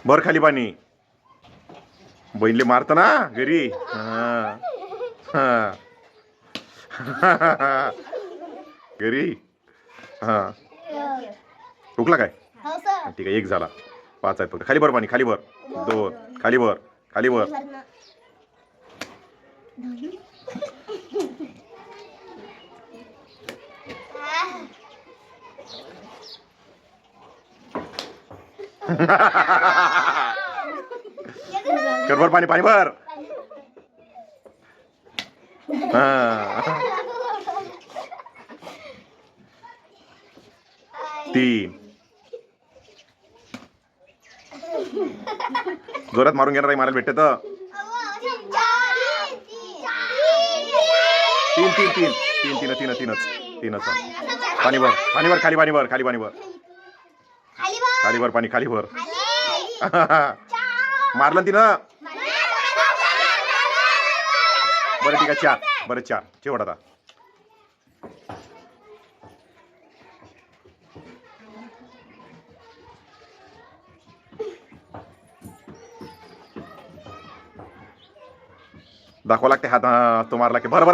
भर खाली पाणी. बहिणीले मारत ना घरी. हा हा घरी. हा हुकला काय. ठीक आहे, एक झाला. 5 आहेत फक्त. खाली भर पाणी, खाली भर. 2 खाली भर, खाली भर. कर भर पाणी, पाणी भर. हा 3 जोरात मारून घेणार मारायला भेटते तर. 3 पाणी भर, पाणी भर. खाली पाणी भर, खाली पाणी भर. खाली भर पाणी, खाली भर. मारलं तिनं. बरं ठीक आहे, 4. बरं 4 शेवट आता. दाखवा लागते हात. तो मारला की भर भर.